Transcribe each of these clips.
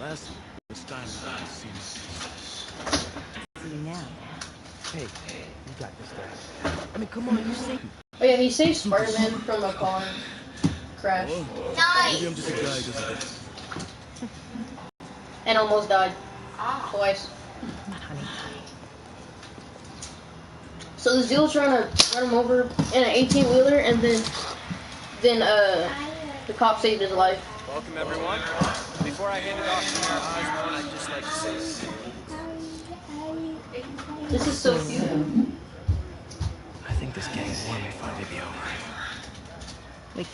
last this time I see you now. Hey, you got this guy. I mean, come on, you saved me. Oh yeah, he saved Spider-Man from a car crash. Maybe I'm just a guy who doesn't get it. And almost died. Twice. Come on, honey. So the Zeal's trying to run him over in an 18-wheeler, and then the cop saved his life. Welcome, everyone. Before I hand it off to your Osborne, I'd just like to say This is so cute. I think this gang war may finally be over. Like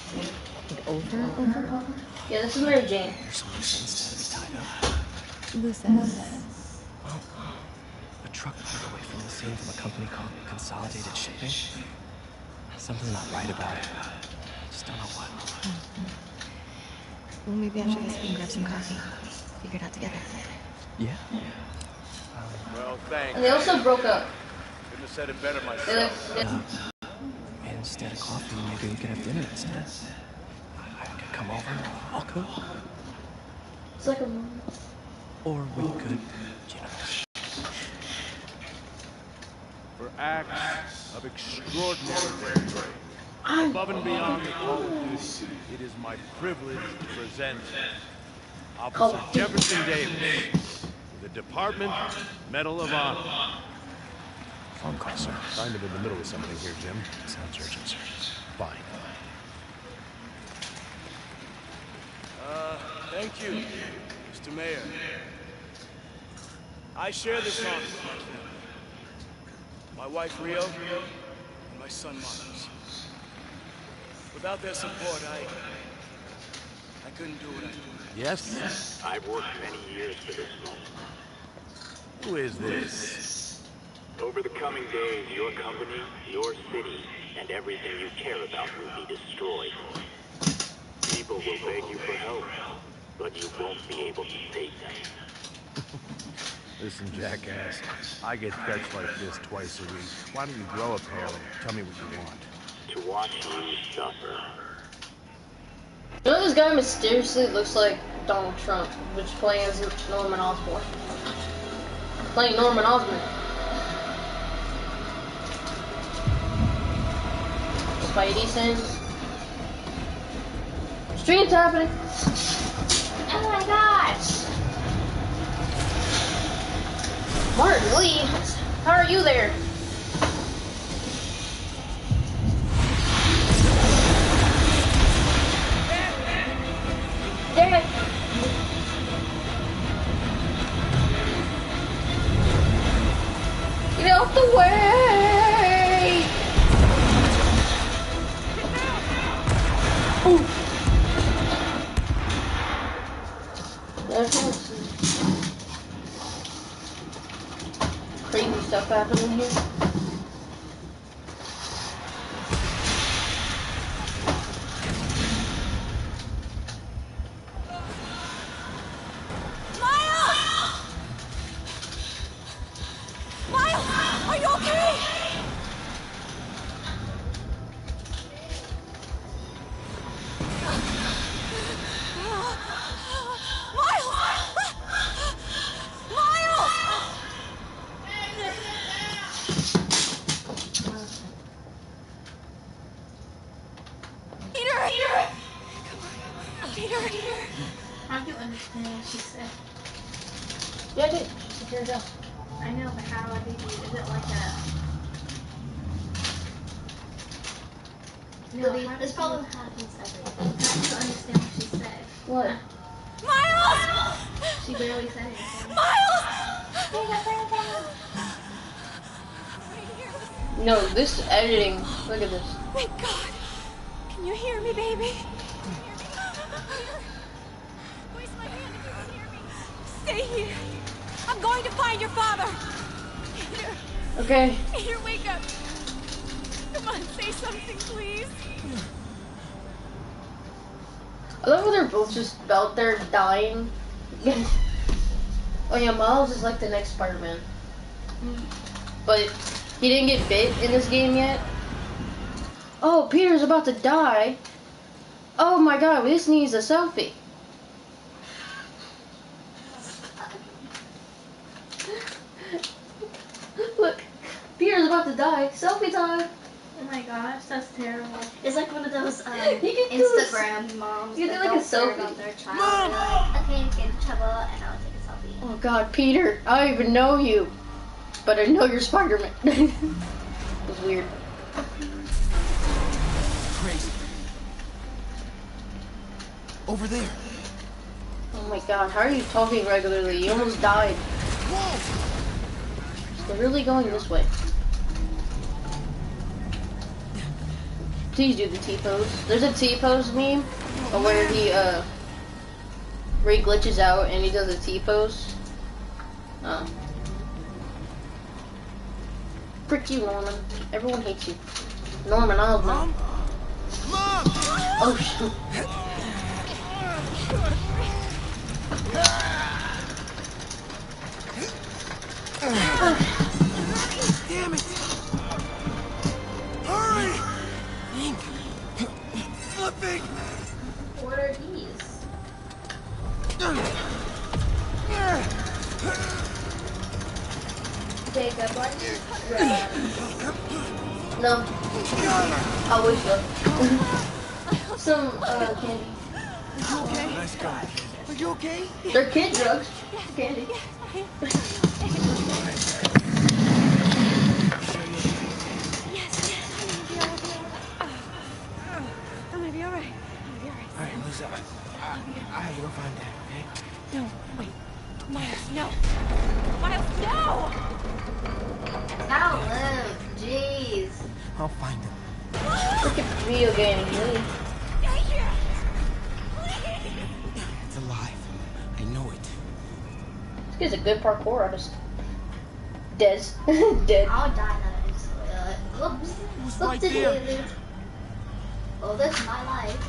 over? Yeah, this is Mary Jane. There's some loose ends to be tied up. Loose ends. Well, a truck pulled away from the scene from a company called Consolidated Shipping. Something's not right about it. Just don't know what. Well, maybe after this we can grab some coffee. Figure it out together. Yeah? well, thanks. And they also broke up. Couldn't have said it better They myself. like, Instead of coffee, maybe we could have dinner instead. I could come over, I'll cook. it's like a Or we could, you know. For acts of extraordinary bravery, above and beyond the call of duty, it is my privilege to present Officer Jefferson Davis with the Department Medal of Honor. Phone call, sir. Kind of in the middle of something here, Jim. Sounds urgent, sir. Fine. Thank you, Mr. Mayor. I share this honor. My wife, Rio, and my son, Marcus. Without their support, I couldn't do what I do. Yes? I've worked many years for this moment. Who is this? Over the coming days, your company, your city, and everything you care about will be destroyed. People will beg you for help, but you won't be able to save them. Listen, jackass. I get threats like this twice a week. Why don't you grow a pair and tell me what you want? To watch you suffer. You know this guy mysteriously looks like Donald Trump, which plays Norman Osborn. Playing Norman Osborn. Spidey sins. Stream's happening. Oh my gosh. Martin Lee, how are you there? Damn it. Get out the way! Ooh. There's crazy stuff happening here. How do you understand what she said? Yeah, I did. Here we go. I know, but how do you? Is it like a? No, this probably happens every day. How do you understand what she said? What? Miles! She barely said anything. No, this editing. Look at this. Thank God. Can you hear me, baby? Squeeze my hand if you can hear me. Stay here. I'm going to find your father. Peter. Okay. Peter, wake up. Come on, say something, please. I love how they're both just out there dying. Oh yeah, Miles is like the next Spider-Man. But he didn't get bit in this game yet. Oh, Peter's about to die. Oh my god, this needs a selfie. Peter's about to die. Selfie time. Oh my gosh, that's terrible. It's like one of those You can do Instagram moms you that do like a don't care selfie. about their child. They're like, okay, get in trouble, and I'll take a selfie. Oh God, Peter, I don't even know you, but I know you're Spider-Man. It was weird. Crazy. Over there. Oh my God, how are you talking regularly? You almost died. They're really going this way. Please do the T-pose. There's a T-pose meme where he glitches out and he does a T-pose. Frick you, Norman. Everyone hates you. Norman Osborn. Mom! Oh shoot. Damn it! Hurry! Ink. Flipping! What are these? Okay, good one. No. I wish so. Some candy. Nice guy. Are you okay? They're kid drugs. Candy. I'm gonna be alright. Alright, Lisa. I have to go find Dad, okay? No, wait. Miles, no. Miles, no! Gotta live. Jeez. I'll find him. Look at video games, really. Stay here! It's alive. I know it. This guy's a good parkour artist. Dead. Dead. I'll die now instantly. Whoops. Who's Whoops, right there? it. Oh, this is my life.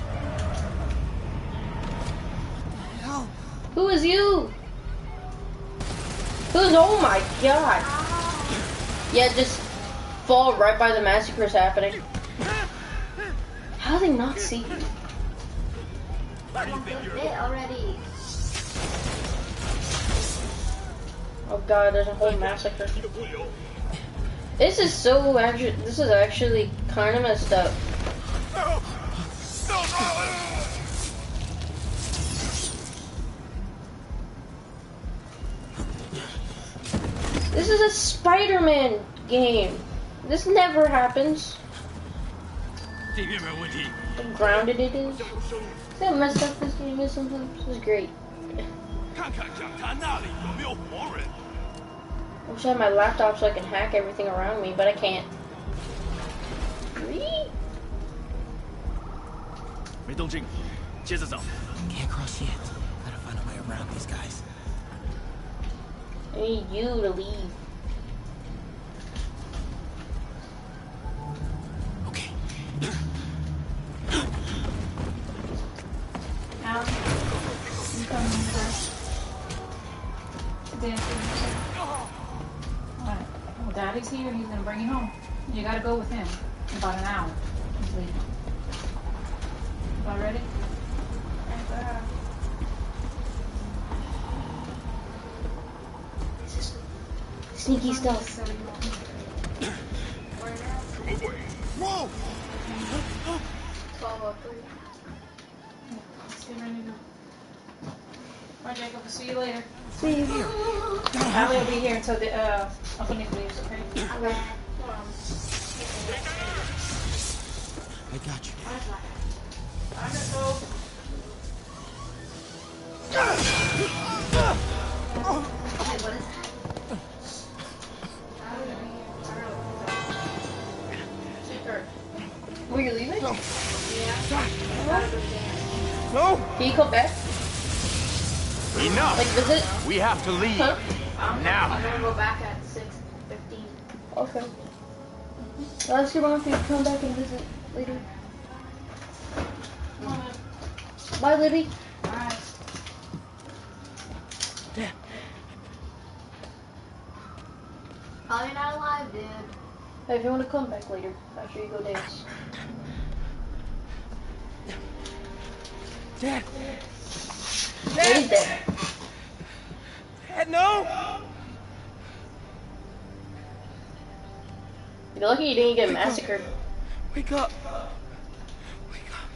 Hell. Who is you? Who's? Oh my God. Yeah, just fall right by the massacres happening. How do they not see you? I'm a good bit already. Oh God, there's a whole massacre. This is so actually. This is actually kind of messed up. No! No! This is a Spider-Man game. This never happens. How grounded it is. See how messed up this game is sometimes? This is great. I wish I had my laptop so I can hack everything around me, but I can't. Can't cross yet. Gotta find a way around these guys. I need you to leave. Okay. Al, you coming in first? Alright. Well, Daddy's here. He's gonna bring you home. You gotta go with him. In about an hour. He's leaving. About ready? Sneaky stuff. Whoa! 12:03. Let's get ready to go. Alright, Jacob. We'll see you later. See you here. Allie will be here until the Uncle Nick leaves, okay? Okay. I got you. Wait, what is that? Were you leaving? No! Can you come back? Enough! Like visit? We have to leave. Huh? Now! I'm gonna go back at 6:15. Okay. I'll ask your mom if you come back and visit later. Bye, Libby. Alright. Probably not alive, dude. Hey, if you want to come back later, after you go dance. Dad! Where is that? Dad, no! You're lucky you didn't get massacred. Wake up! Wake up!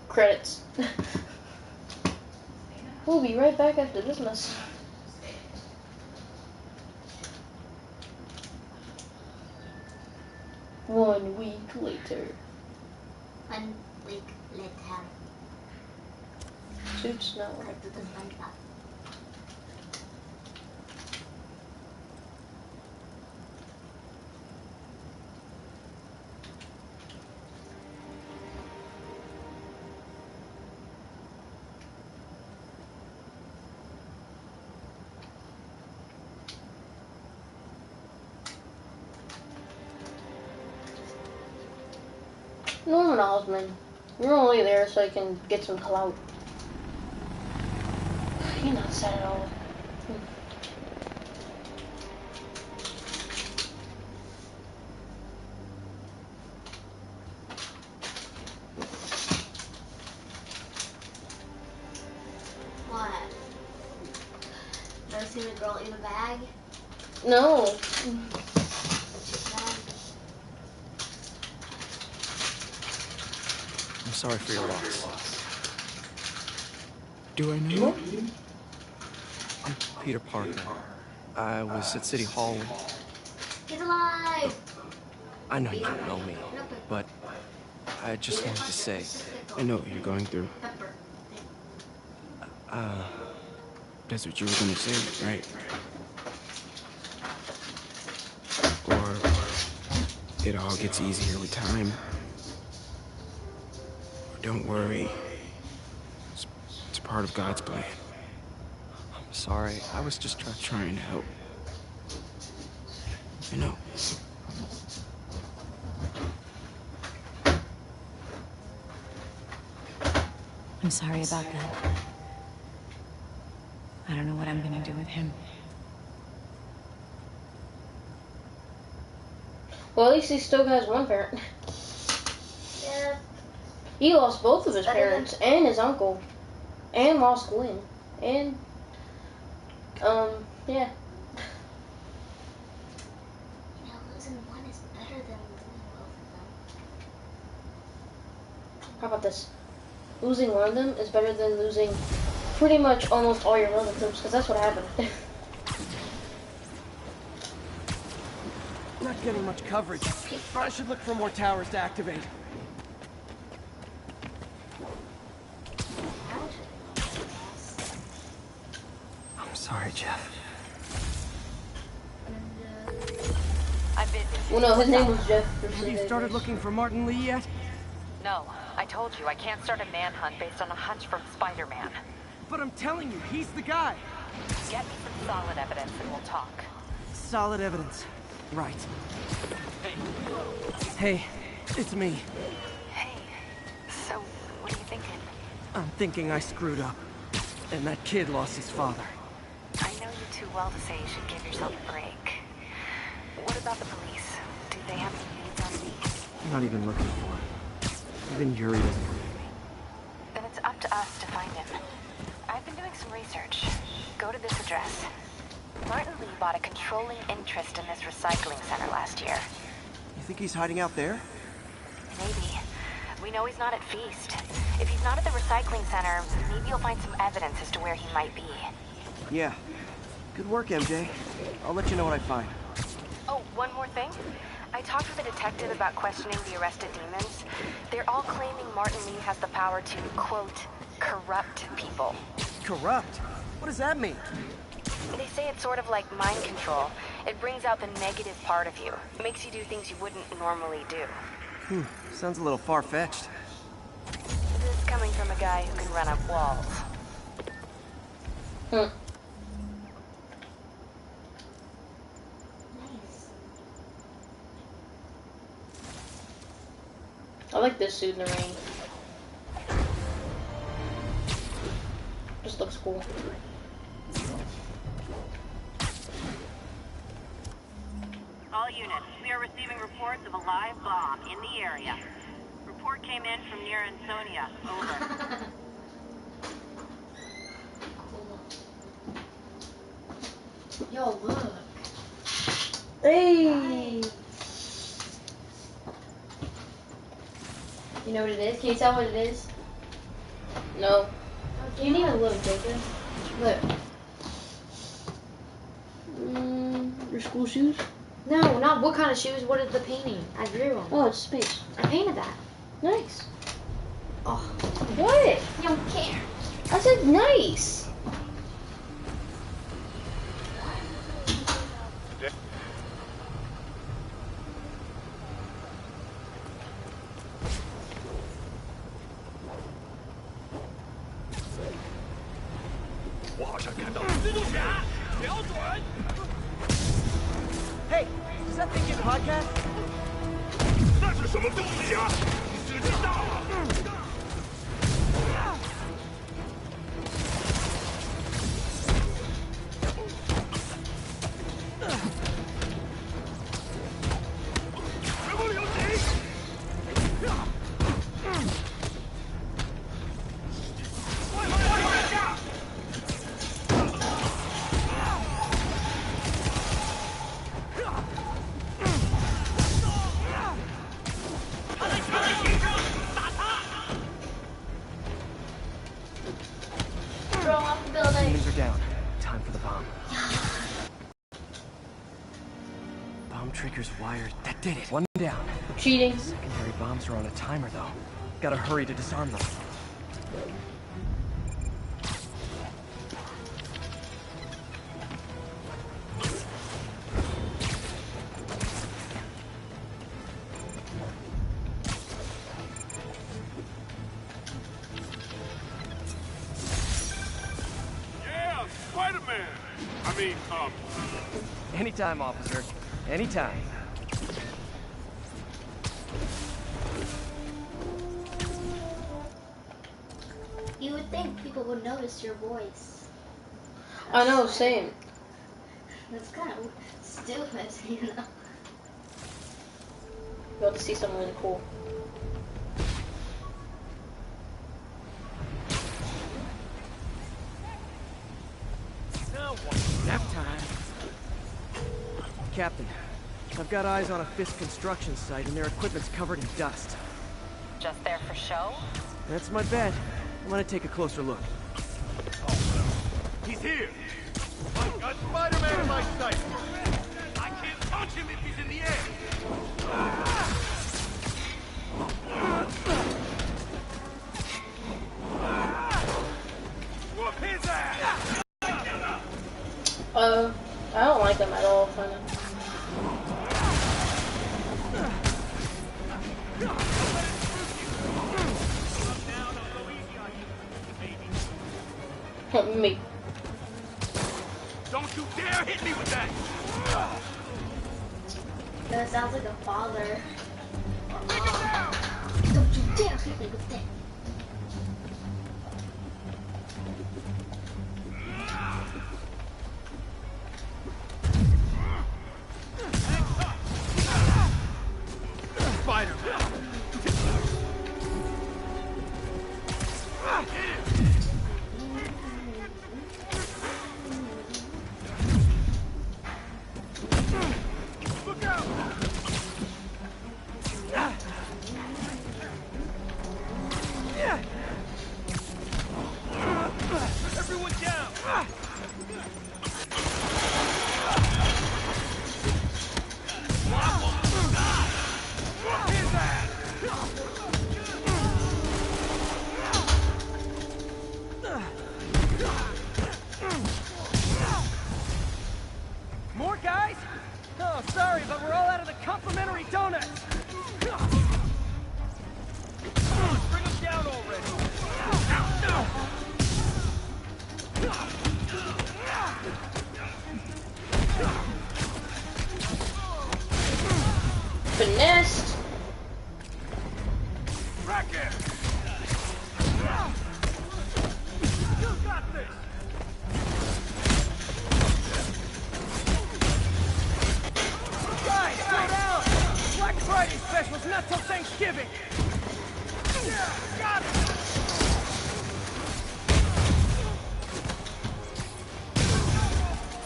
Credits. We'll be right back after this mess. One week later. 1 week later. Suits now. Nagtutumbang. Norman Osmond. You're only there so I can get some clout. You're not sad at all. What? Never seen a girl eat a bag? No. I'm sorry for your loss. Do I know you? I'm Peter Parker. I was at City Hall. He's alive! I know you don't know me, but I just wanted to say, I know what you're going through. Pepper. That's what you were gonna say, right? Or it all gets easier with time. Or don't worry. It's part of God's plan. I'm sorry. I was just trying to help. I know. I'm sorry about that. I don't know what I'm gonna do with him. Well, at least he still has one parent. Yeah. He lost both of his parents and his uncle. And lost Gwen. And, yeah. Yeah, losing one is better than losing both of them. How about this? Losing one of them is better than losing pretty much almost all your relatives, because that's what happened. Not getting much coverage. I should look for more towers to activate. I'm sorry, Jeff. I'm busy. Well, no, his name was Jeff. Have you started looking for Martin Lee yet? No, I told you I can't start a manhunt based on a hunch from Spider-Man. But I'm telling you, he's the guy. Get me some solid evidence and we'll talk. Solid evidence. Right. Hey, it's me. Hey, so what are you thinking? I'm thinking I screwed up. And that kid lost his father. I know you too well to say you should give yourself a break. What about the police? Do they have any leads on me? I'm not even looking for him. Even Yuri doesn't believe me. Then it's up to us to find him. I've been doing some research. Go to this address. Martin Lee bought a controlling interest in this recycling center last year. You think he's hiding out there? Maybe. We know he's not at Feast. If he's not at the recycling center, maybe you'll find some evidence as to where he might be. Yeah. Good work, MJ. I'll let you know what I find. Oh, one more thing. I talked with a detective about questioning the arrested demons. They're all claiming Martin Lee has the power to, quote, corrupt people. Corrupt? What does that mean? They say it's sort of like mind control. It brings out the negative part of you. It makes you do things you wouldn't normally do. Sounds a little far-fetched. This is coming from a guy who can run up walls. Nice. I like this suit in the rain. Just looks cool. All units, we are receiving reports of a live bomb in the area. report came in from near Ansonia. Over. Yo, look. Hey. You know what it is? Can you tell what it is? No. You need a look, Jacob. Look. Your school shoes? No, not what kind of shoes. What is the painting? I drew them. Oh, it's space. I painted that. Nice. Oh. What? You don't care. I said nice. Hey, does that thing get podcast? 那是什么东西呀？你使劲大了！ Throw off the building. Humans are down. Time for the bomb. Bomb trigger's wired. That did it. One down. Cheating. Secondary bombs are on a timer, though. Gotta hurry to disarm them. Yeah, Spider-Man. I mean, Anytime, officer. Anytime. You would think people would notice your voice. I know, same. That's kind of stupid, you know. You're about to see something really cool. Nap time. Captain, I've got eyes on a Fisk construction site and their equipment's covered in dust. Just there for show? That's my bet. I'm gonna take a closer look. he's here. I got Spider-Man in my sight. I can't touch him if he's in the air. Whoop his ass! I don't like them at all, kind of. Me. Don't you dare hit me with that! That sounds like a father. Take it down! Don't you dare hit me with that. Spider-Man! Look out! Everyone down! Whoop his ass! More guys? Oh, sorry, but we're all out of the complimentary donuts. Bring him down already! Finessed. Racket! You got this! Guys, slow down! Black Friday special's not till Thanksgiving.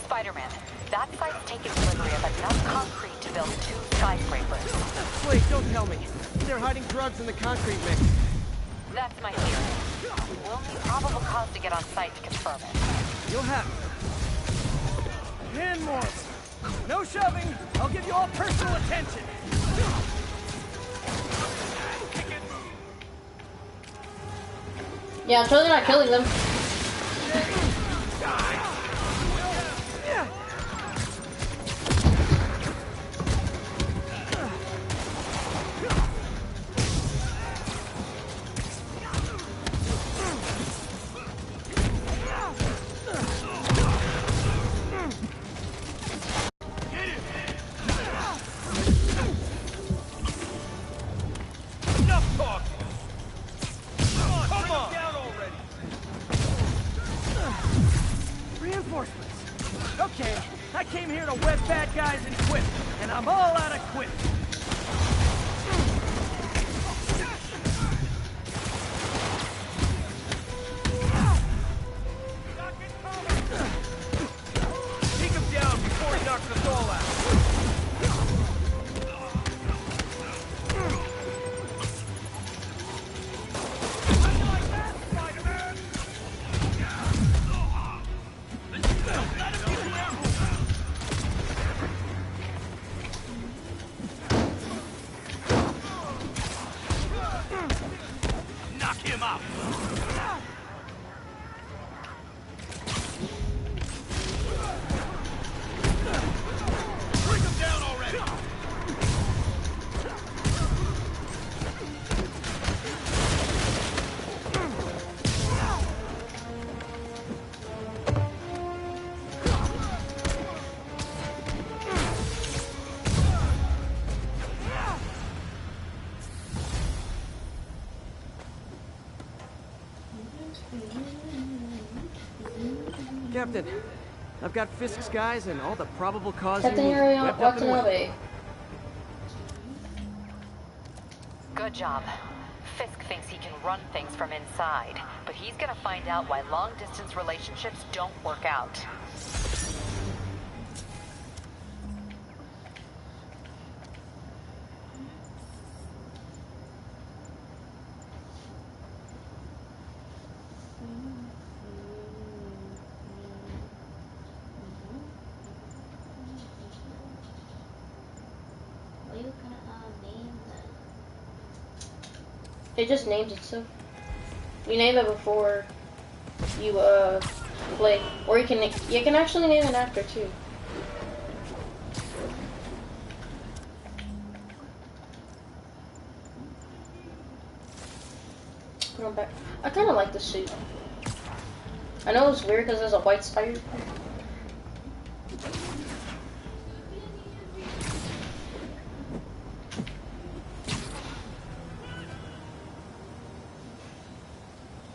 Spider-Man, that site's taken delivery of enough concrete to build 2 skyscrapers. Wait, don't tell me. They're hiding drugs in the concrete mix. That's my theory. We'll need probable cause to get on site to confirm it. You'll have it. And more. No shoving. I'll give you all personal attention. Yeah, I'm totally not killing them. Enough talking! Come on! Down already! Reinforcements. Okay, I came here to web bad guys and quit, and I'm all out of quit. Take him down before he knocks us all out! Knock him out! Bring him down already! Captain, I've got Fisk's guys and all the probable cause Captain you need Ariel, whipped up and waiting. Watanabe. Good job. Fisk thinks he can run things from inside, but he's gonna find out why long-distance relationships don't work out. What are you gonna name that? It just names itself. You name it before you play, or you can actually name it after too. Put on back. I kind of like the suit. I know it's weird because there's a white spider.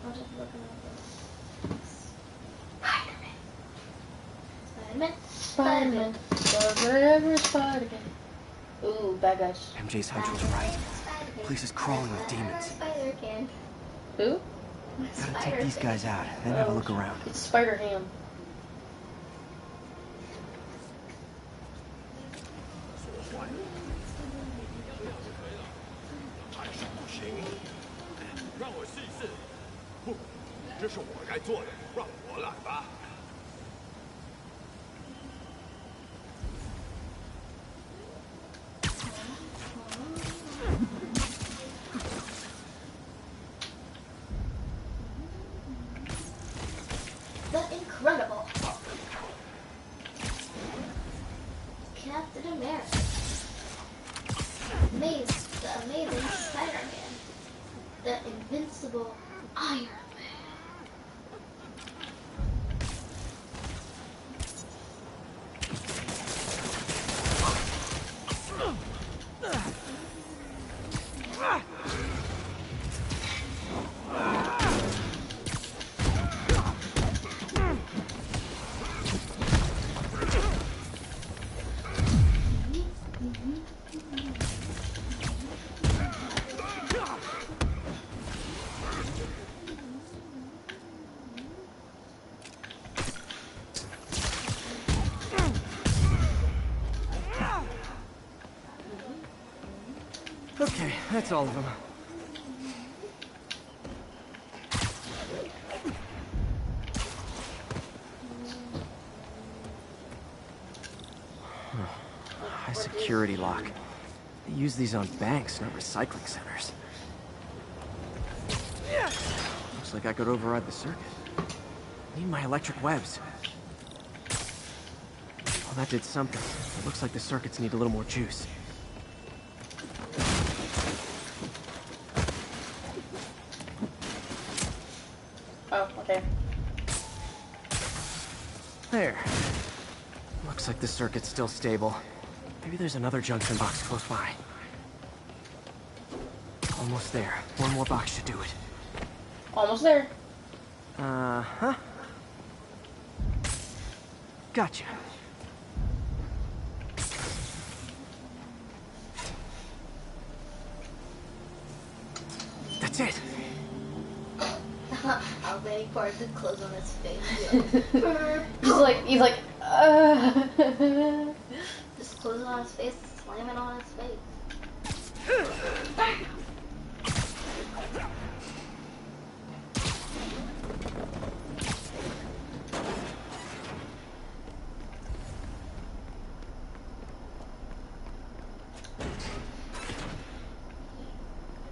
I'll just look at this. Spider-Man. Spider-Man. Forever Spider-Man. Ooh, bad guys. MJ's hunch was right. The place is crawling with demons. Spider can. Who? Gotta take these guys out, then have a look around. It's Spider-Ham. The Incredible. Captain America. The Amazing Spider-Man. The Invincible Iron Man. Okay, that's all of them. High security lock. They use these on banks, not recycling centers. Looks like I could override the circuit. Need my electric webs. Well, that did something. It looks like the circuits need a little more juice. Oh, okay. There. Looks like the circuit's still stable. Maybe there's another junction box close by. Almost there. One more box should do it. Almost there. Uh-huh. Gotcha. That's it. I was waiting for it to close on his face. he's like, Just close it on his face, slam it on his face.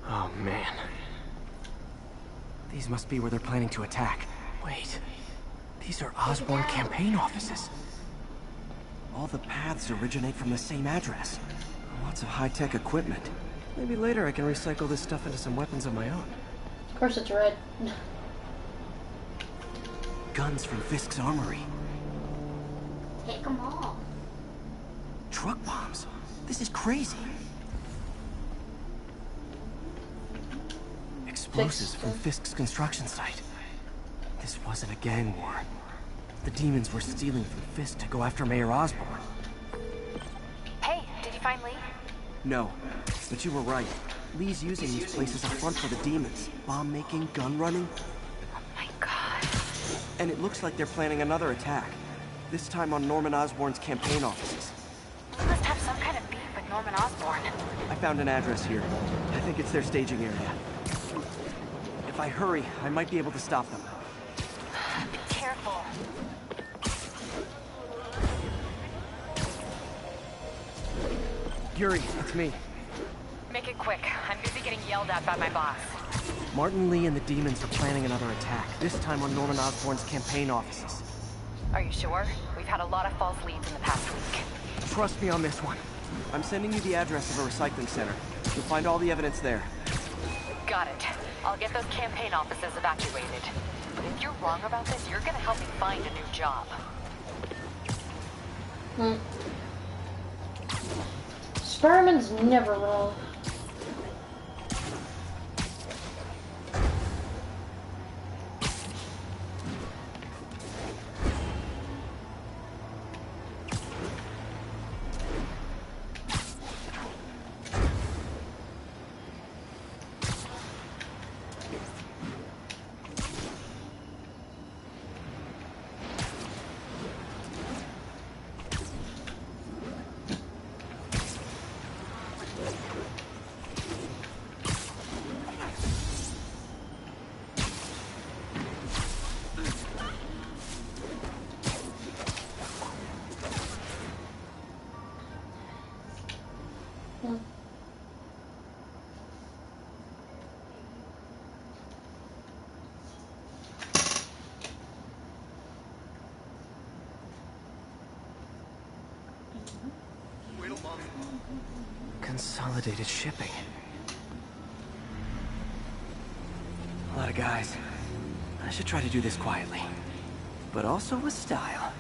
Oh, man. These must be where they're planning to attack. Wait. These are Osborn campaign offices. All the paths originate from the same address. Lots of high-tech equipment. Maybe later I can recycle this stuff into some weapons of my own. of course it's red. Guns from Fisk's armory. Take them all. Truck bombs. This is crazy. Explosives from Fisk's construction site. This wasn't a gang war. The demons were stealing from Fisk to go after Mayor Osborn. Hey, did you find Lee? No, but you were right. Lee's using these places as a front for the demons. Bomb making, gun running. Oh my god. And it looks like they're planning another attack. This time on Norman Osborn's campaign offices. Lee must have some kind of beef with Norman Osborn. I found an address here. I think it's their staging area. If I hurry, I might be able to stop them. Be careful. Yuri, it's me. Make it quick. I'm busy getting yelled at by my boss. Martin Lee and the demons are planning another attack, this time on Norman Osborn's campaign offices. Are you sure? We've had a lot of false leads in the past week. Trust me on this one. I'm sending you the address of a recycling center. You'll find all the evidence there. Got it. I'll get those campaign offices evacuated. But if you're wrong about this, you're gonna help me find a new job. Spider-Man's never wrong. Consolidated shipping. A lot of guys. I should try to do this quietly, but also with style.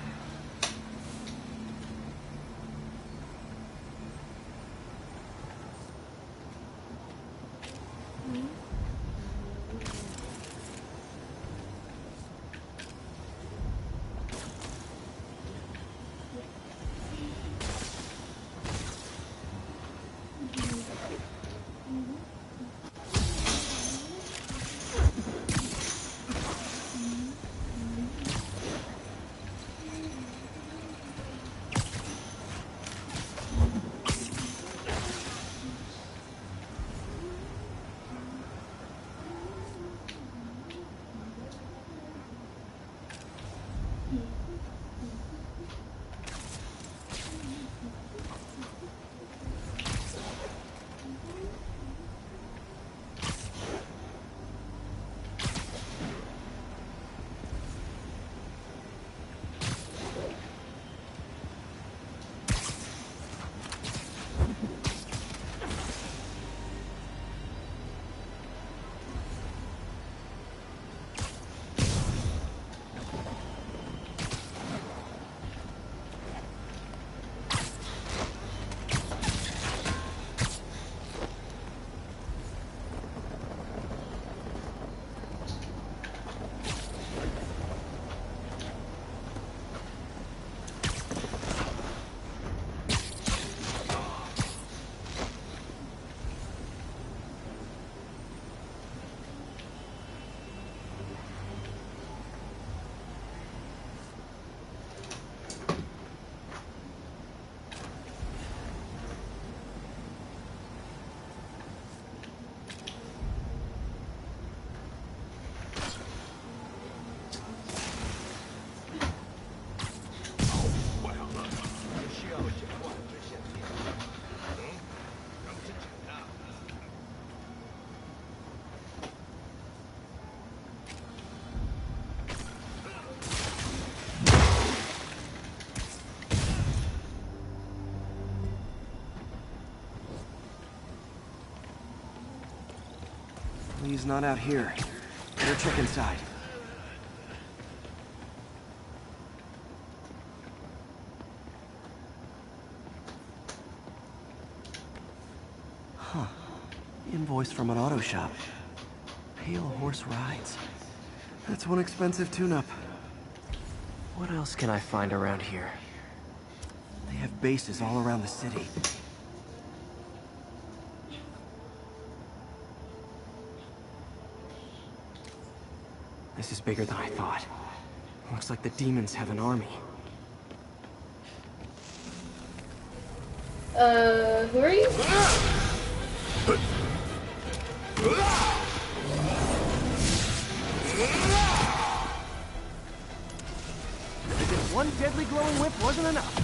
He's not out here. Better check inside. Huh. Invoice from an auto shop. Pale Horse Rides. That's one expensive tune-up. What else can I find around here? They have bases all around the city. This is bigger than I thought. Looks like the demons have an army. Who are you? As if one deadly glowing whip wasn't enough.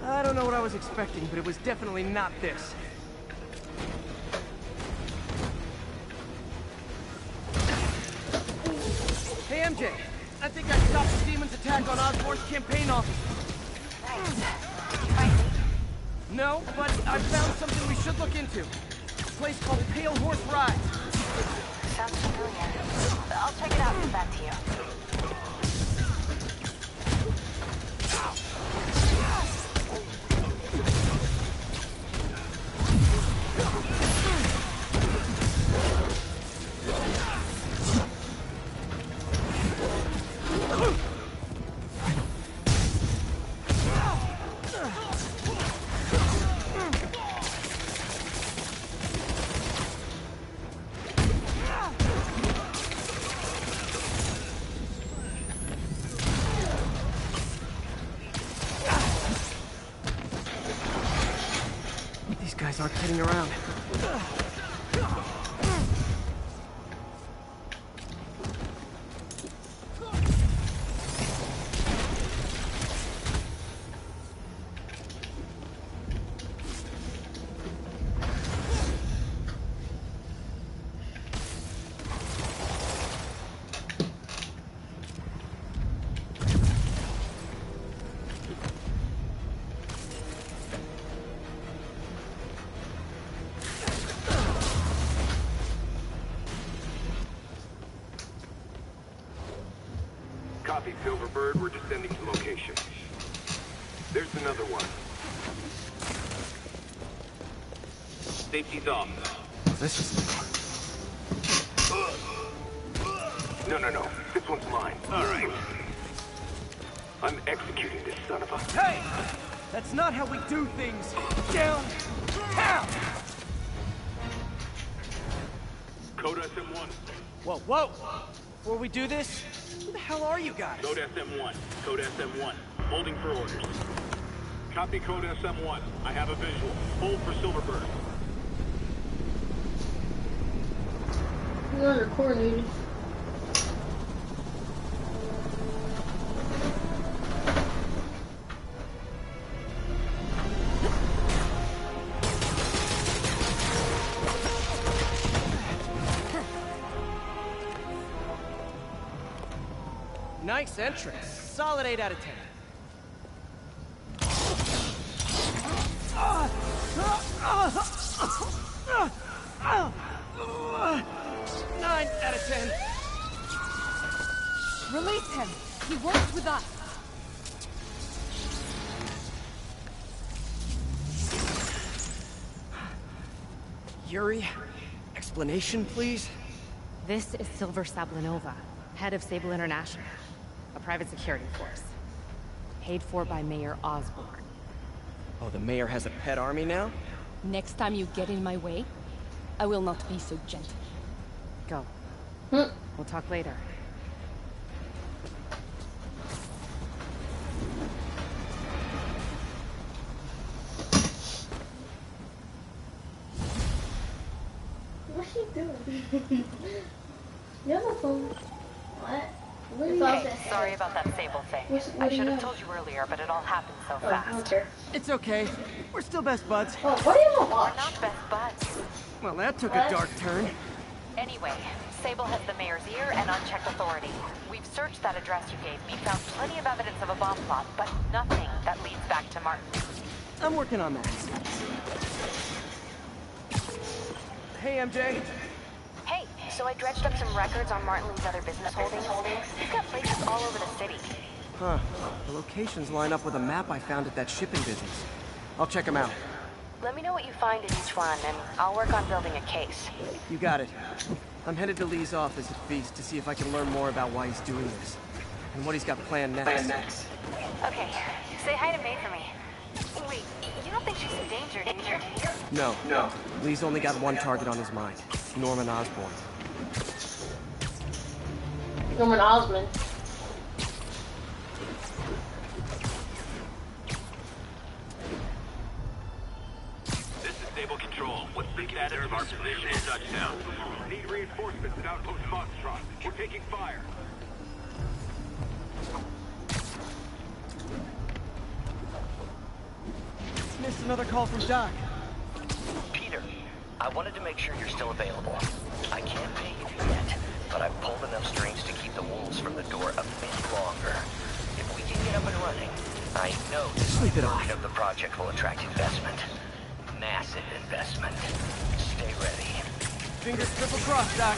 I don't know what I was expecting, but it was definitely not this. Hey, MJ. I think I stopped the demon's attack on Osborn's campaign office. No, but I found something we should look into. A place called Pale Horse Rides. Sounds familiar. I'll check it out and get back to you. These guys aren't kidding around. Copy, Silverbird. We're descending to location. There's another one. Safety's off. This is... No. This one's mine. All right. I'm executing this son of a... Hey! That's not how we do things. Down! Down! Code SM1. Whoa! Before we do this, who the hell are you guys? Code SM1. Code SM1. Holding for orders. Copy Code SM1. I have a visual. Hold for Silverbird. We're recording. Nice entrance. Solid 8 out of 10. 9 out of 10. Release him. He works with us. Yuri, explanation, please? This is Silver Sablinova, head of Sable International, a private security force. Paid for by Mayor Osborn. Oh, the mayor has a pet army now? Next time you get in my way, I will not be so gentle. Go. We'll talk later. What's she doing? You have a phone. What? Hey, sorry about that Sable thing. I should have told you earlier, but it all happened so fast. It's okay. We're still best buds. Oh, what do you want to We're watch? not best buds. Well, that took a dark turn. Anyway, Sable has the mayor's ear and unchecked authority. We've searched that address you gave me, found plenty of evidence of a bomb plot, but nothing that leads back to Martin. I'm working on that. Hey, MJ. Hey, so I dredged up some records on Martin Lee's other business holdings. He's got places all over the city. Huh. The locations line up with a map I found at that shipping business. I'll check them out. Let me know what you find in each one, and I'll work on building a case. You got it. I'm headed to Lee's office at Feast to see if I can learn more about why he's doing this. And what he's got planned next. Okay, say hi to May for me. Wait, you don't think she's in danger, do you? No. Lee's only got one target on his mind. Norman Osborn. Norman Osmond. This is Stable Control. What's the status of our position in touchdown? Need reinforcements at Outpost Foxtrot. We're taking fire. Missed another call from Doc. Peter, I wanted to make sure you're still available. I can't pay you yet, but I've pulled enough strings to keep the wolves from the door a bit longer. If we can get up and running, I know this version of the project will attract investment. Massive investment. Stay ready. Fingers triple crossed, Doc.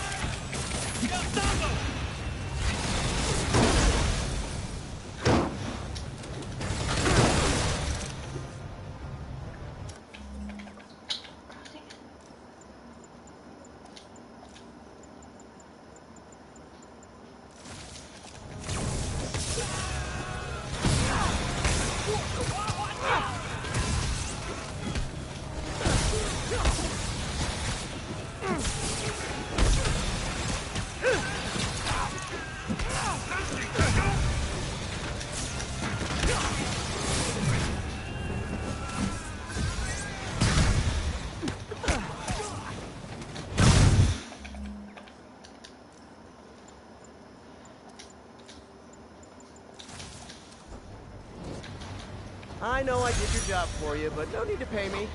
I know I did your job for you, but no need to pay me.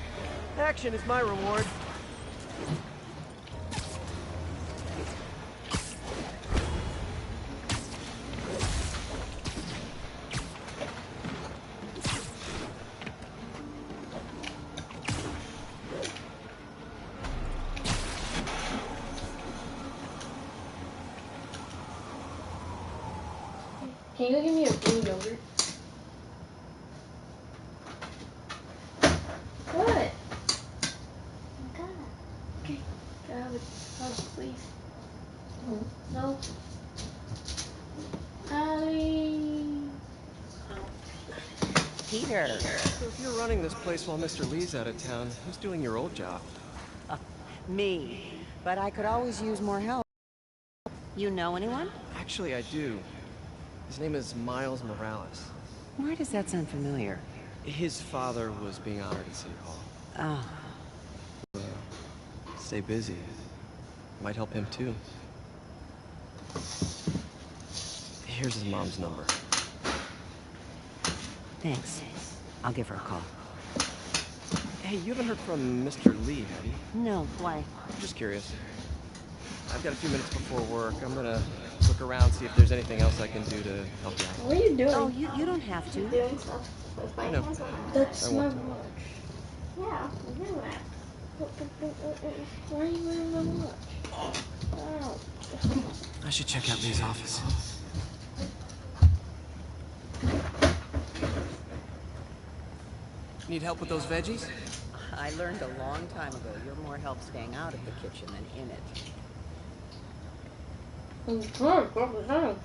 Action is my reward. Can you give me a blue yogurt? What? Okay. Can I have it? Oh, please. No. Peter. So if you're running this place while Mr. Lee's out of town, who's doing your old job? Me. But I could always use more help. You know anyone? Actually, I do. His name is Miles Morales. Why does that sound familiar? His father was being honored at City Hall. Oh. Stay busy. Might help him too. Here's his mom's number. Thanks. I'll give her a call. Hey, you haven't heard from Mr. Lee, have you? No, why? I'm just curious. I've got a few minutes before work. I'm gonna look around, see if there's anything else I can do to help you out. What are you doing? Oh, you don't have to. Doing stuff with my No. hands on it. That's I my want to. watch. Yeah, I'm doing that. Why are you wearing my watch? Ow. I should check out Lee's office. Need help with those veggies? I learned a long time ago you're more help staying out of the kitchen than in it. I'm trying to grab it down.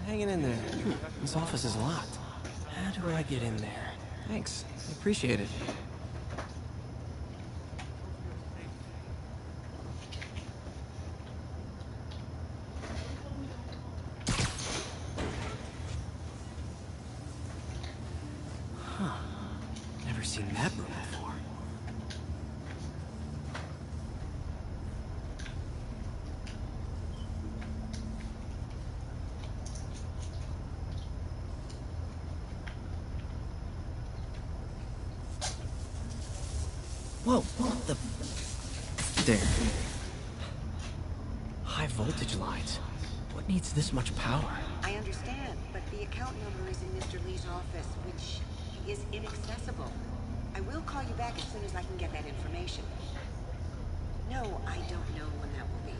Hanging in there. This office is locked. How do I get in there? Thanks. I appreciate it. seen that room before. Whoa, what the... There. High voltage lines. What needs this much power? I understand, but the account number is in Mr. Lee's office, which is inaccessible. I will call you back as soon as I can get that information. No, I don't know when that will be.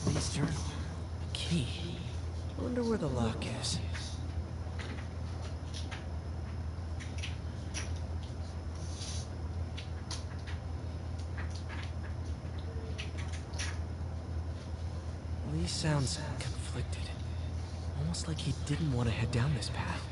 Lee's journal. Key. Wonder where the lock is. Lee sounds conflicted. Almost like he didn't want to head down this path.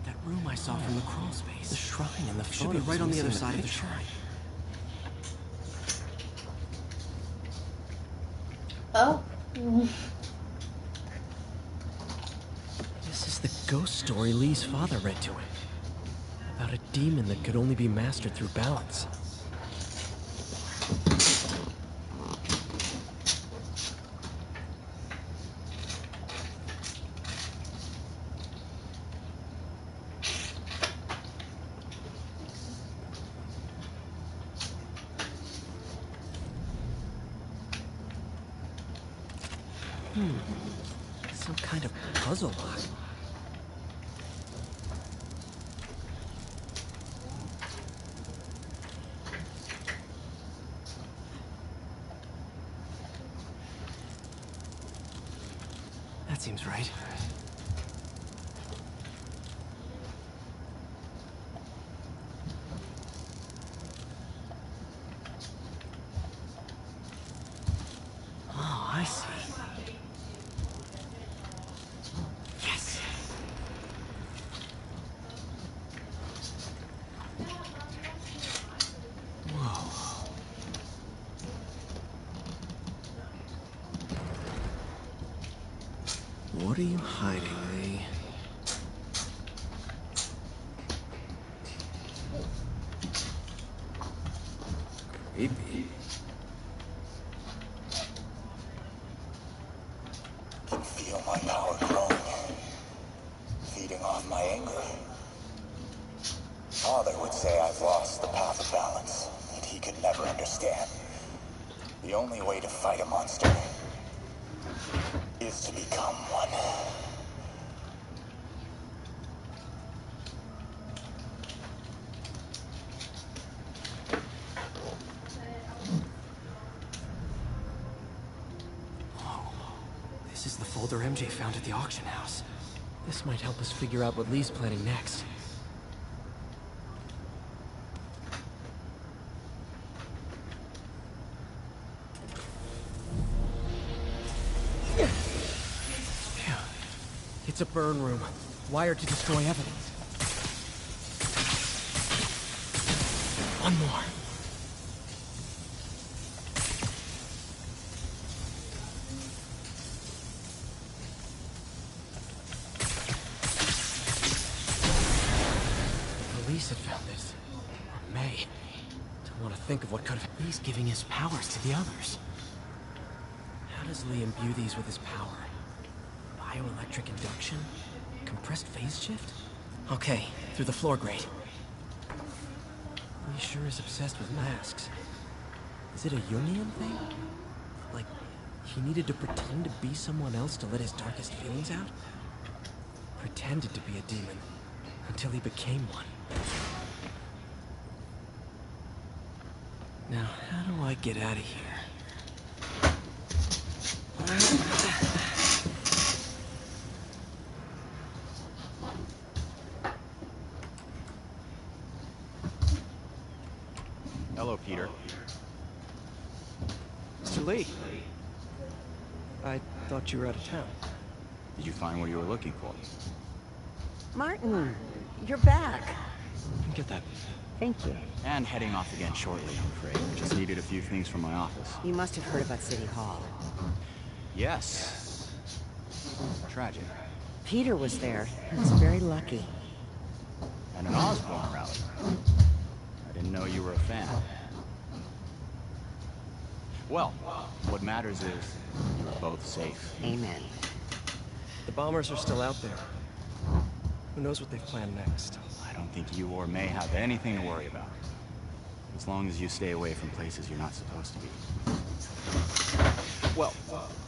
That room I saw from the crawl space. The shrine and the should be right on the other side of the shrine. Oh. This is the ghost story Lee's father read to him. About a demon that could only be mastered through balance. Some kind of puzzle lock. That seems right. Oh, I see. Yes. Whoa. What are you hiding, Lee? Creepy. Can feel my power growing, feeding off my anger. Father would say I've lost the path of balance, that he could never understand. The only way to fight a monster is to become one. This is the folder MJ found at the auction house. This might help us figure out what Lee's planning next. Phew. It's a burn room, wired to destroy evidence. One more. Police had found this. Or May. Don't want to think of what could have... He's giving his powers to the others. How does Lee imbue these with his power? Bioelectric induction? Compressed phase shift? Okay, through the floor grate. Lee sure is obsessed with masks. Is it a Jungian thing? Like, he needed to pretend to be someone else to let his darkest feelings out? Pretended to be a demon, until he became one. Now, how do I get out of here? Hello, Peter. Lee. I thought you were out of town. Did you find what you were looking for? Martin, you're back. Get that. Thank you. And heading off again shortly, I'm afraid. Just needed a few things from my office. You must have heard about City Hall. Yes. Tragic. Peter was there. He was very lucky. And an Osborn rally. I didn't know you were a fan. Well, what matters is you're both safe. Amen. The bombers are still out there. Who knows what they've planned next? I don't think you or May have anything to worry about. As long as you stay away from places you're not supposed to be. Well...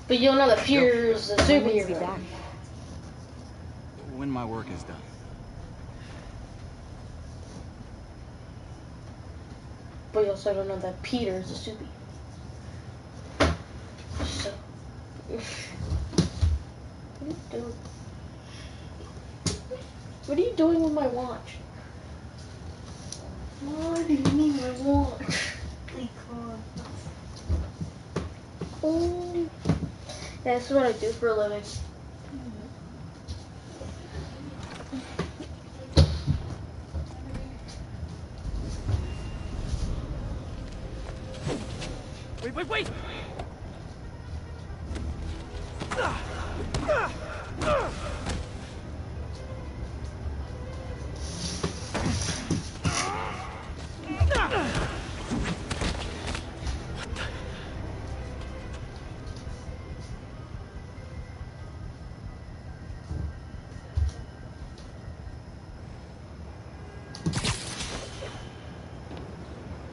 But you'll know that Peter's a superhero. When my work is done. But you also don't know that Peter's a superhero. So... What are you doing? What are you doing with my watch? What do you mean my watch? Oh, that's what I do for a living. Wait!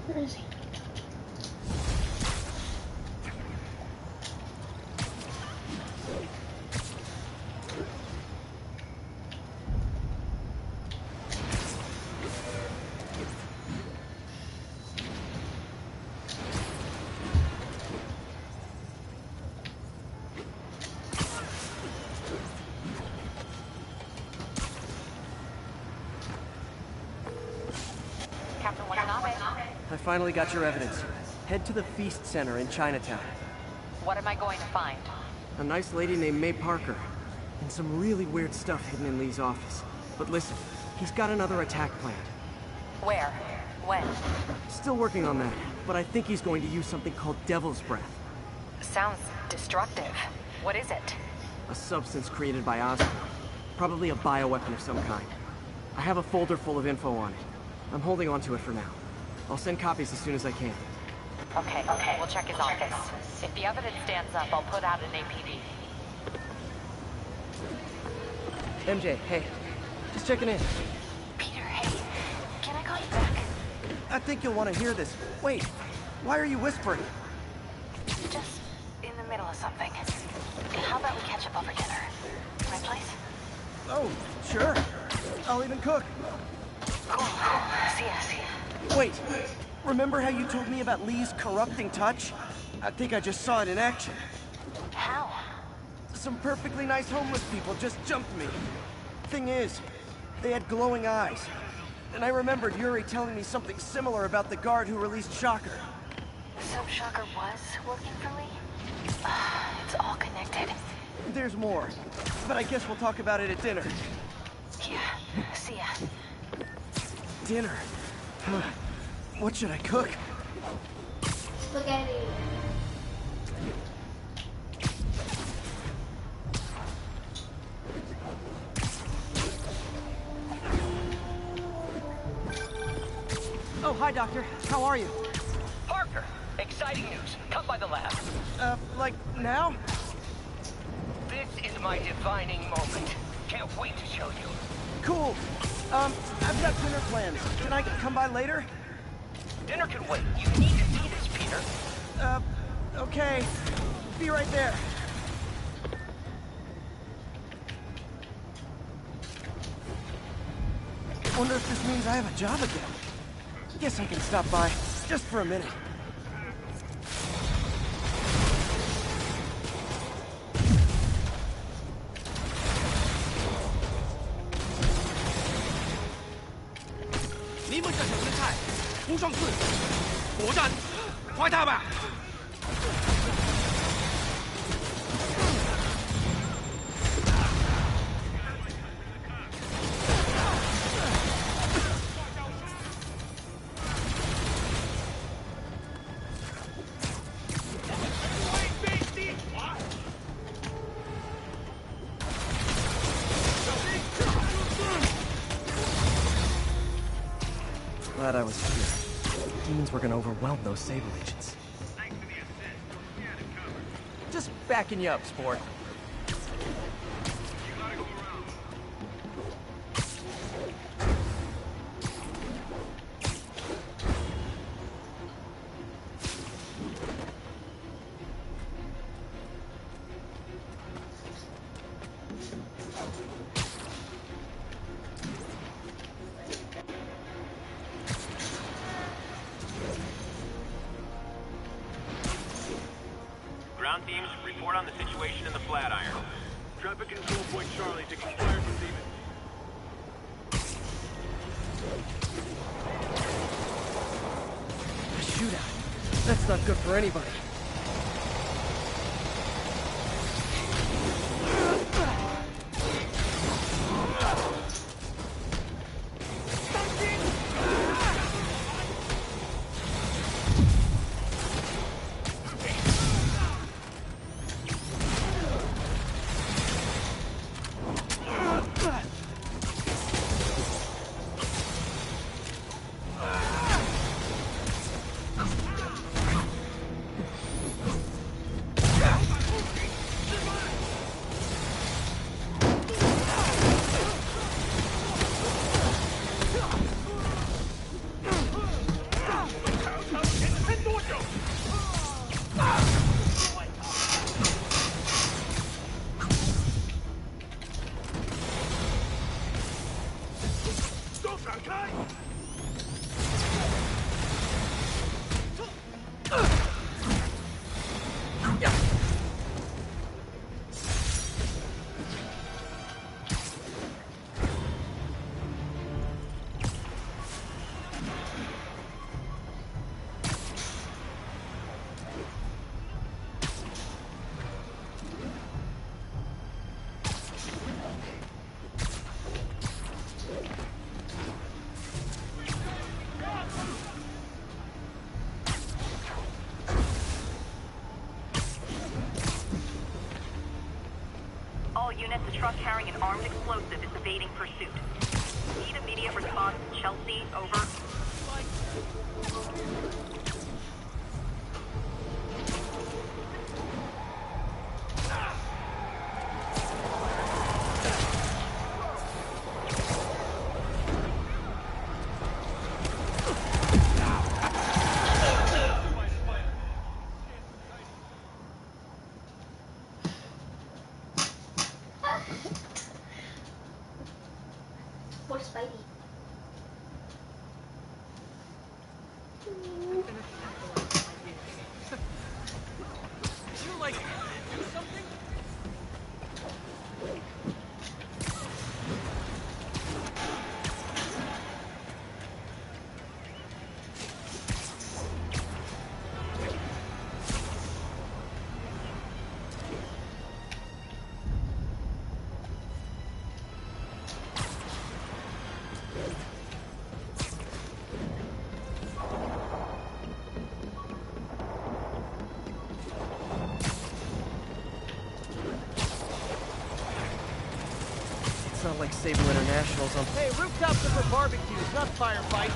Where is he? Captain Watanabe. I finally got your evidence. Head to the Feast Center in Chinatown. What am I going to find? A nice lady named May Parker. And some really weird stuff hidden in Lee's office. But listen, he's got another attack planned. Where? When? Still working on that, but I think he's going to use something called Devil's Breath. Sounds destructive. What is it? A substance created by Osborn. Probably a bioweapon of some kind. I have a folder full of info on it. I'm holding on to it for now. I'll send copies as soon as I can. Okay. We'll check his office. If the evidence stands up, I'll put out an APB. MJ, hey. Just checking in. Peter, hey. Can I call you back? I think you'll want to hear this. Wait, why are you whispering? Just in the middle of something. How about we catch up over dinner? My place? Oh, sure. I'll even cook. Cool. See ya. Wait, remember how you told me about Lee's corrupting touch? I think I just saw it in action. How? Some perfectly nice homeless people just jumped me. Thing is, they had glowing eyes. And I remembered Yuri telling me something similar about the guard who released Shocker. So Shocker was working for Lee? It's all connected. There's more, but I guess we'll talk about it at dinner. Yeah, see ya. Dinner? What should I cook? Spaghetti. Oh, hi, Doctor. How are you? Parker, exciting news. Come by the lab. Like now? This is my defining moment. Can't wait to show you. Cool. I've got dinner plans. Can I come by later? Dinner can wait. You need to see this, Peter. Okay. Be right there. Wonder if this means I have a job again. Guess I can stop by, just for a minute. means we're gonna overwhelm those Sable agents. Just backing you up, sport. Ground teams, report on the situation in the Flatiron. Traffic control point Charlie, taking fire from demons. A shootout. That's not good for anybody. All units, a truck carrying an armed explosive is evading pursuit. Need immediate response. Chelsea, over. Poor Spidey. Did you, like, do something? It's not like Sable International's on. Hey, rooftops are for barbecues, not firefights.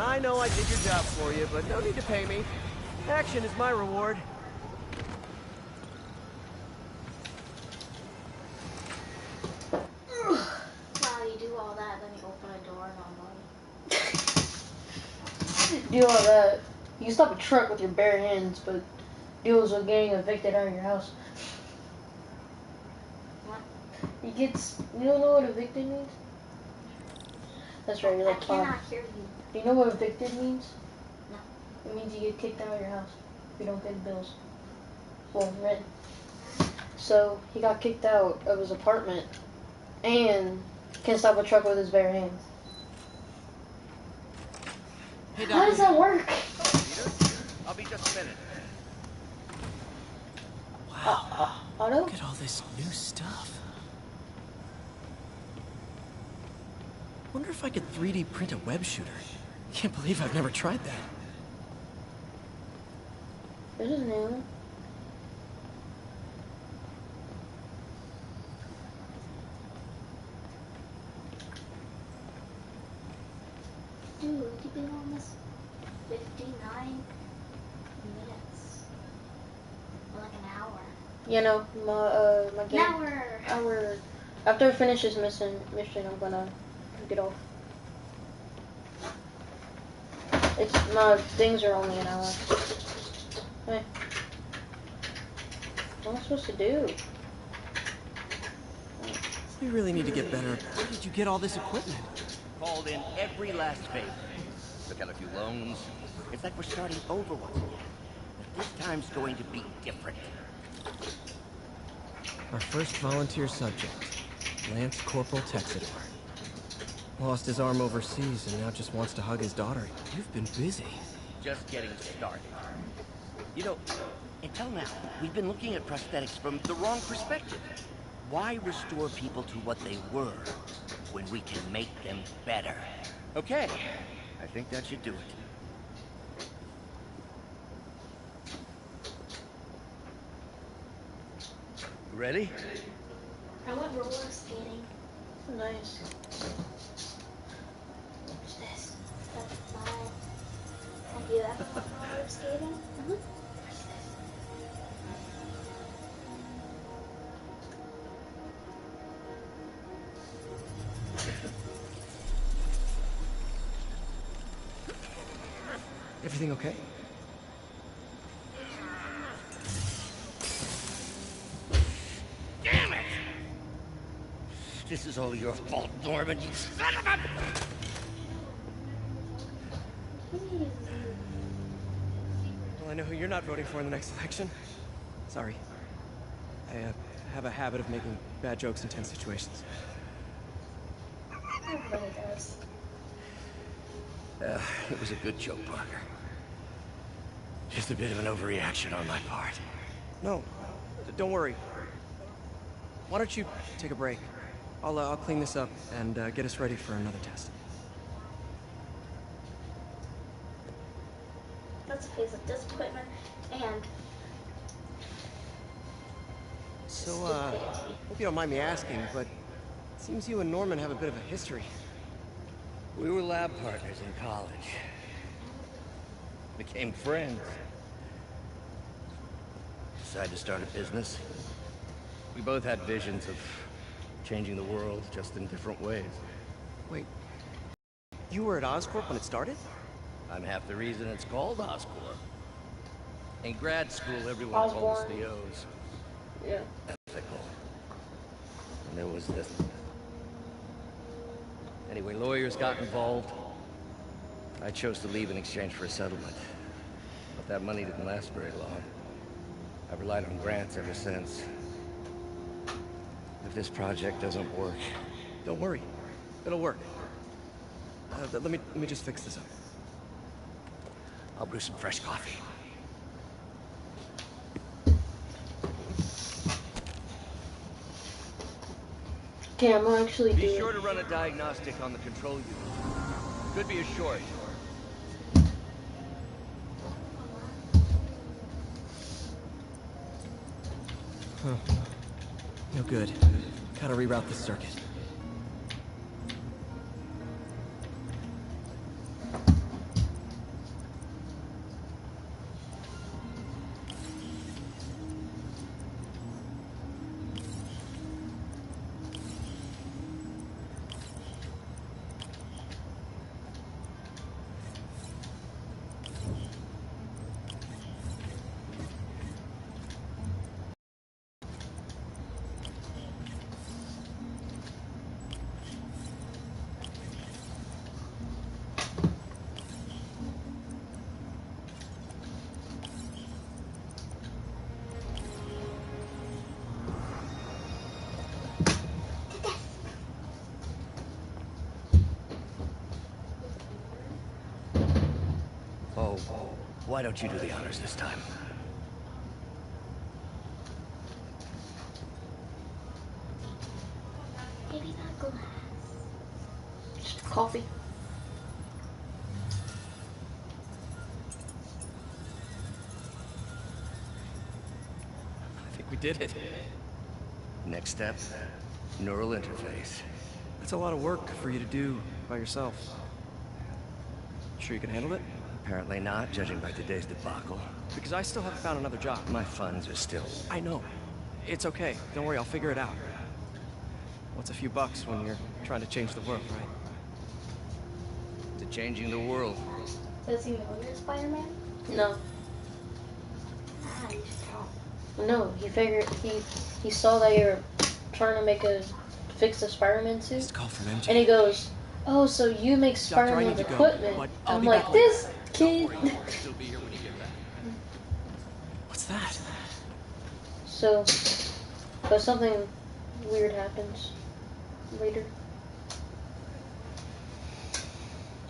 I know I did your job for you, but no need to pay me. Action is my reward. Wow, you do all that, then you open a door and all money. Do all that. You can stop a truck with your bare hands, but deals with getting evicted out of your house. You kids, you don't know what evicted means? That's right, you're like I 5. cannot hear you. Do you know what evicted means? No. It means you get kicked out of your house if you don't pay the bills. Well, rent. So he got kicked out of his apartment and can't stop a truck with his bare hands. Hey, How does that work? Peter, I'll be just a minute. Wow. Otto? Look at all this new stuff. Wonder if I could 3D print a web shooter. Can't believe I've never tried that. This is new. Dude, you've been on this 59 minutes. Or like an hour. You know, my game. Hour. After I finish this mission, I'm gonna get off. My things are only an hour. Hey. What am I supposed to do? We really need to get better. Where did you get all this equipment? Called in every last favor. Took out a few loans. It's like we're starting over once again. But this time's going to be different. Our first volunteer subject, Lance Corporal Texidor. Lost his arm overseas and now just wants to hug his daughter. You've been busy. Just getting started. You know, until now, we've been looking at prosthetics from the wrong perspective. Why restore people to what they were when we can make them better? Okay, I think that should do it. Ready? I went roller skating. Nice. What's this? That's mine. Have you ever gone roller skating? Mm-hmm. What's this? Everything okay? Damn it! This is all your fault, Norman, you son of a... Well, I know who you're not voting for in the next election. Sorry. I have a habit of making bad jokes in tense situations. Everybody does. It was a good joke, Parker. Just a bit of an overreaction on my part. No, don't worry. Why don't you take a break? I'll clean this up and get us ready for another test. That's a phase of disappointment and So, hope you don't mind me asking, but it seems you and Norman have a bit of a history. We were lab partners in college. Became friends. Decided to start a business. We both had visions of changing the world, just in different ways. Wait, you were at Oscorp when it started? I'm half the reason it's called Oscorp. In grad school, everyone called us the O's. Yeah. Ethical. And there was this... Anyway, lawyers got involved. I chose to leave in exchange for a settlement. But that money didn't last very long. I've relied on grants ever since. If this project doesn't work... Don't worry. It'll work. Let me just fix this up. I'll brew some fresh coffee. Okay, I'm gonna actually do Be it. sure to run a diagnostic on the control unit. Could be a short. Huh. No good. Gotta reroute the circuit. Why don't you do the honors this time? Maybe that glass. Just coffee. I think we did it. Next step, neural interface. That's a lot of work for you to do by yourself. Sure you can handle it? Apparently not, judging by today's debacle. Because I still haven't found another job. My funds are still... I know. It's okay. Don't worry, I'll figure it out. What's a few bucks when you're trying to change the world, right? To changing the world. Does he know you're Spider-Man? No. Ah, you just don't. No, he figured he saw that you were trying to fix the Spider-Man suit. Just call from MJ. And he goes, "Oh, so you make Spider-Man's equipment?" I'm like, this kid. What's that? So, but something weird happens later.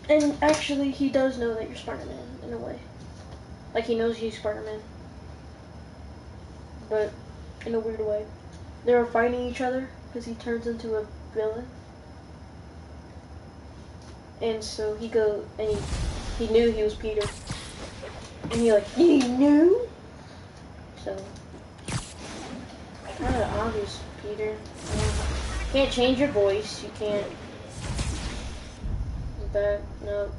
And actually, he does know that you're Spider-Man in a way. Like, he knows he's Spider-Man. But in a weird way. They were fighting each other because he turns into a villain. And so he knew he was Peter. And he knew? So, kind of obvious, Peter. You can't change your voice, you can't. No.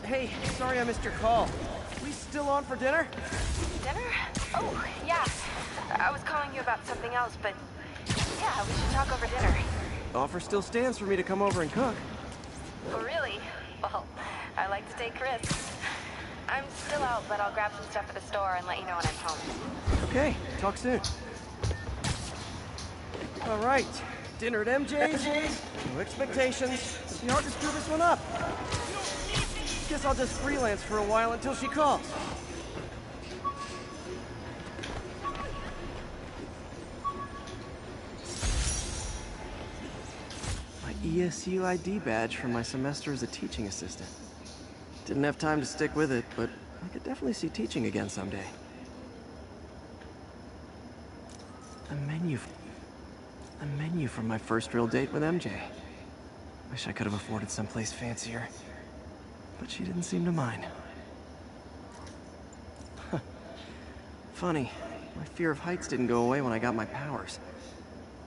Hey, sorry I missed your call. We still on for dinner? Dinner? Oh, yeah. I was calling you about something else, but yeah, we should talk over dinner. Offer still stands for me to come over and cook. Oh, really? Well, I like to take risks. I'm still out, but I'll grab some stuff at the store and let you know when I'm home. Okay, talk soon. All right, dinner at MJ's. No expectations. It'll be hard to screw this one up. Guess I'll just freelance for a while until she calls. My ESU ID badge from my semester as a teaching assistant. Didn't have time to stick with it, but I could definitely see teaching again someday. A menu from my first real date with MJ. Wish I could have afforded someplace fancier. But she didn't seem to mind. Funny, my fear of heights didn't go away when I got my powers.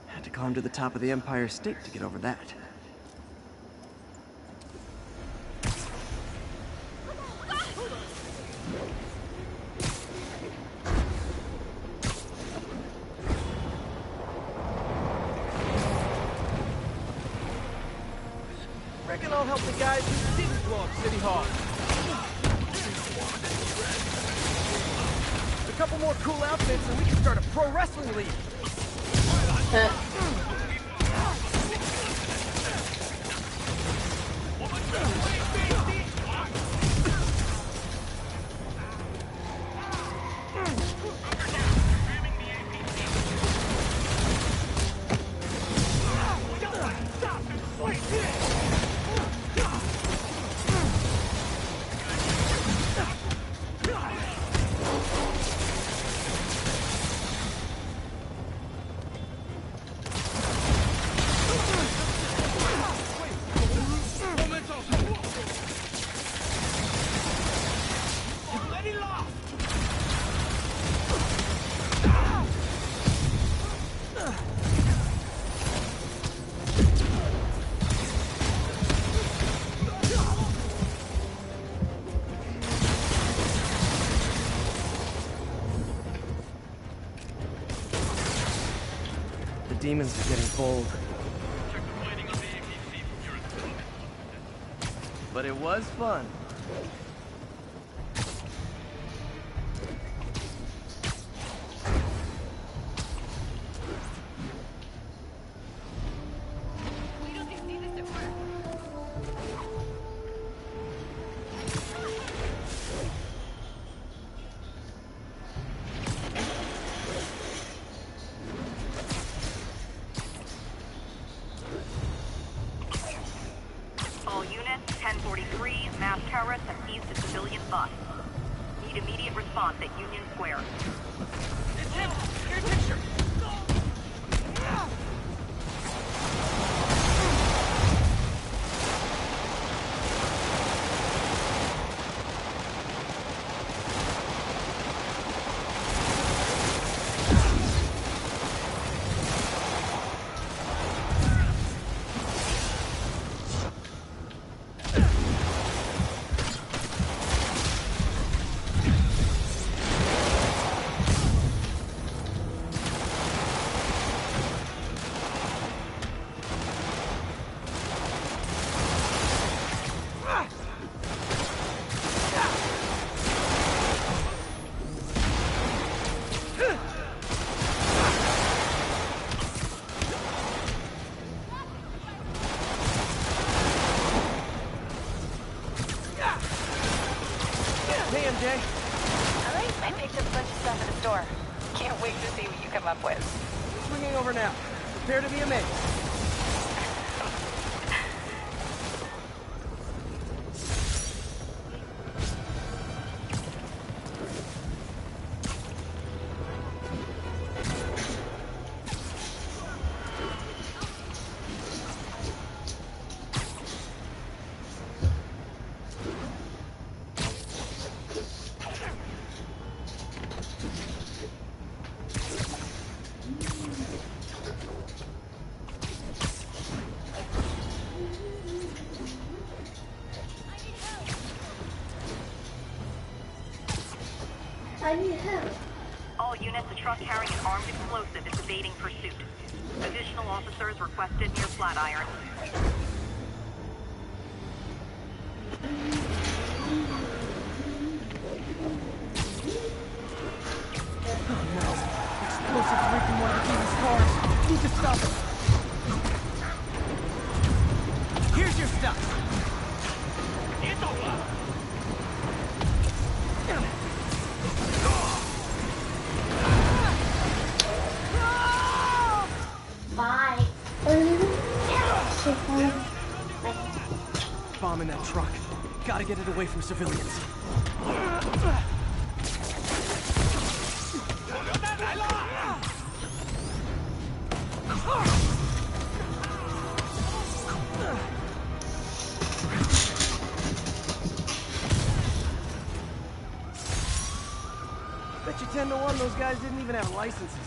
Had to climb to the top of the Empire State to get over that. Reckon I'll help the guys who didn't blow up City Hall. A couple more cool outfits and we can start a pro wrestling league. Demons are getting bold. But it was fun. response at Union Square. It's him! Get a picture! I picked up a bunch of stuff at the store. Can't wait to see what you come up with. Swinging over now. Prepare to be amazed. I need help. All units, a truck carrying an armed explosive is evading pursuit. Additional officers requested near Flatiron. Explosives rigged in one of the demons' cars. Need to stop it. Here's your stuff. It's over. Bye. Bomb in that truck. Gotta get it away from civilians. Bet you 10 to 1 those guys didn't even have licenses.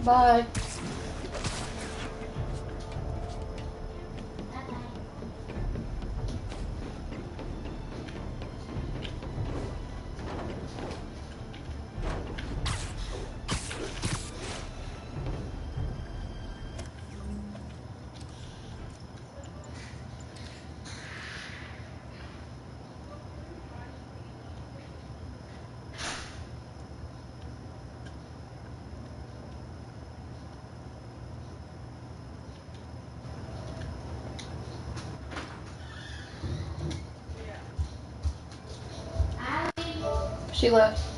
Bye. She left.